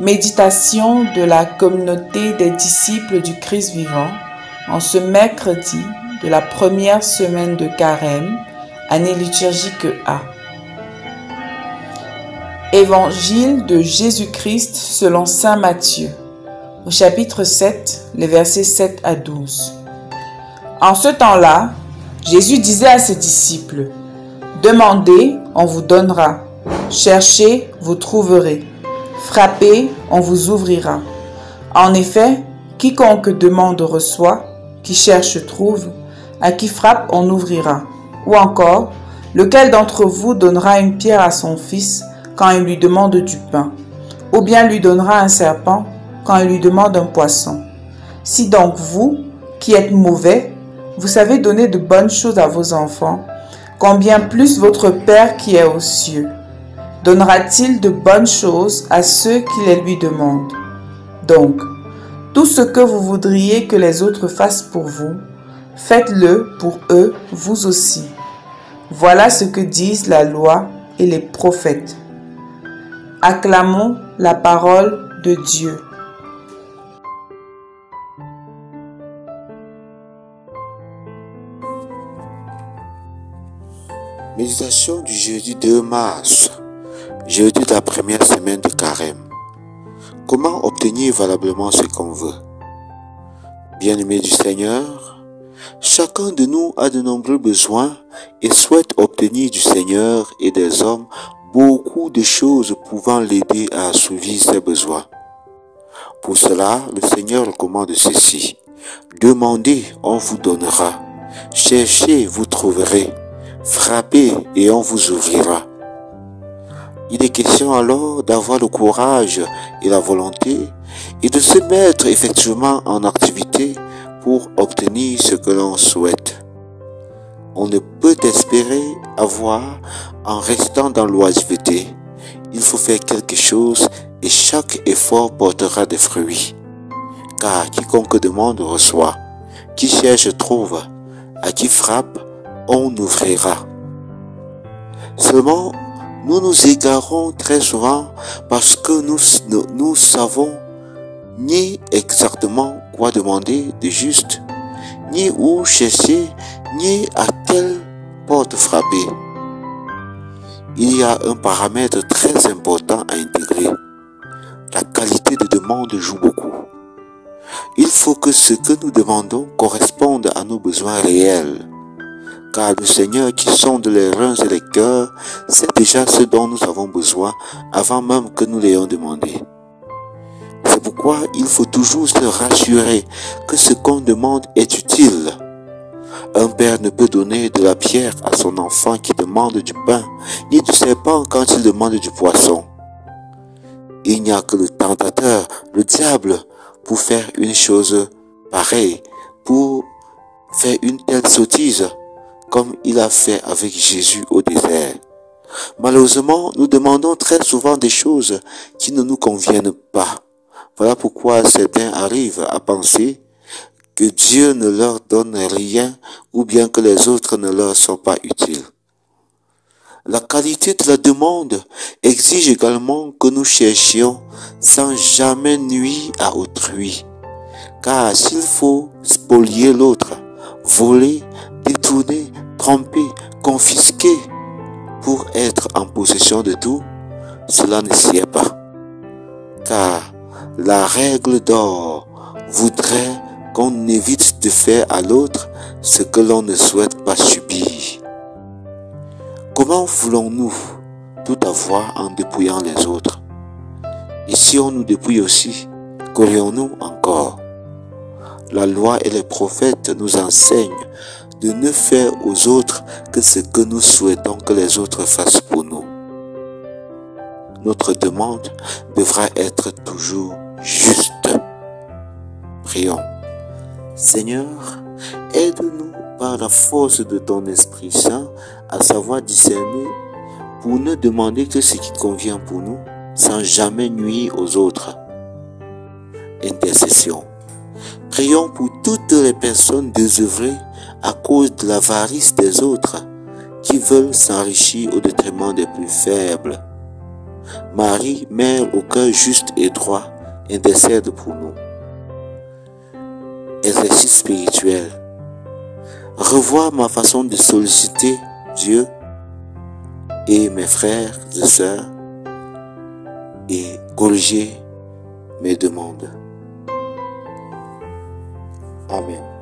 Méditation de la communauté des disciples du Christ vivant en ce mercredi de la première semaine de Carême, année liturgique A. Évangile de Jésus-Christ selon saint Matthieu, au chapitre 7, les versets 7 à 12. En ce temps-là, Jésus disait à ses disciples, « Demandez, on vous donnera. Cherchez, vous trouverez. Frappez, on vous ouvrira. En effet, quiconque demande reçoit, qui cherche trouve, à qui frappe on ouvrira. Ou encore, lequel d'entre vous donnera une pierre à son fils quand il lui demande du pain, ou bien lui donnera un serpent quand il lui demande un poisson. Si donc vous, qui êtes mauvais, vous savez donner de bonnes choses à vos enfants, combien plus votre Père qui est aux cieux donnera-t-il de bonnes choses à ceux qui les lui demandent. Donc, tout ce que vous voudriez que les autres fassent pour vous, faites-le pour eux, vous aussi. Voilà ce que disent la loi et les prophètes. Acclamons la parole de Dieu. Méditation du jeudi 2 mars, jeudi de la première semaine de Carême. Comment obtenir valablement ce qu'on veut? Bien-aimés du Seigneur, chacun de nous a de nombreux besoins et souhaite obtenir du Seigneur et des hommes beaucoup de choses pouvant l'aider à assouvir ses besoins. Pour cela, le Seigneur recommande ceci. Demandez, on vous donnera. Cherchez, vous trouverez. Frappez et on vous ouvrira. Il est question alors d'avoir le courage et la volonté et de se mettre effectivement en activité pour obtenir ce que l'on souhaite. On ne peut espérer avoir en restant dans l'oisiveté. Il faut faire quelque chose et chaque effort portera des fruits. Car quiconque demande reçoit, qui cherche trouve, à qui frappe on ouvrira. Seulement, nous nous égarons très souvent parce que nous savons ni exactement quoi demander de juste, ni où chercher, ni à quelle porte frapper. Il y a un paramètre très important à intégrer. La qualité de demande joue beaucoup. Il faut que ce que nous demandons corresponde à nos besoins réels. Car le Seigneur qui sonde les reins et les cœurs sait déjà ce dont nous avons besoin avant même que nous l'ayons demandé. C'est pourquoi il faut toujours se rassurer que ce qu'on demande est utile. Un père ne peut donner de la pierre à son enfant qui demande du pain, ni du serpent quand il demande du poisson. Il n'y a que le tentateur, le diable, pour faire une chose pareille, pour faire une telle sottise, comme il a fait avec Jésus au désert. Malheureusement, nous demandons très souvent des choses qui ne nous conviennent pas. Voilà pourquoi certains arrivent à penser que Dieu ne leur donne rien ou bien que les autres ne leur sont pas utiles. La qualité de la demande exige également que nous cherchions sans jamais nuire à autrui. Car s'il faut spolier l'autre, voler, détourner, tromper, confisquer pour être en possession de tout, cela ne sied pas. Car la règle d'or voudrait qu'on évite de faire à l'autre ce que l'on ne souhaite pas subir. Comment voulons-nous tout avoir en dépouillant les autres? Et si on nous dépouille aussi, qu'aurions-nous encore? La loi et les prophètes nous enseignent de ne faire aux autres que ce que nous souhaitons que les autres fassent pour nous. Notre demande devra être toujours juste. Prions. Seigneur, aide-nous par la force de ton Esprit Saint à savoir discerner pour ne demander que ce qui convient pour nous sans jamais nuire aux autres. Intercession. Prions pour toutes les personnes désœuvrées à cause de l'avarice des autres qui veulent s'enrichir au détriment des plus faibles. Marie, mère au cœur juste et droit, intercède pour nous. Exercice spirituel. Revoir ma façon de solliciter Dieu et mes frères et sœurs et corriger mes demandes. Amen.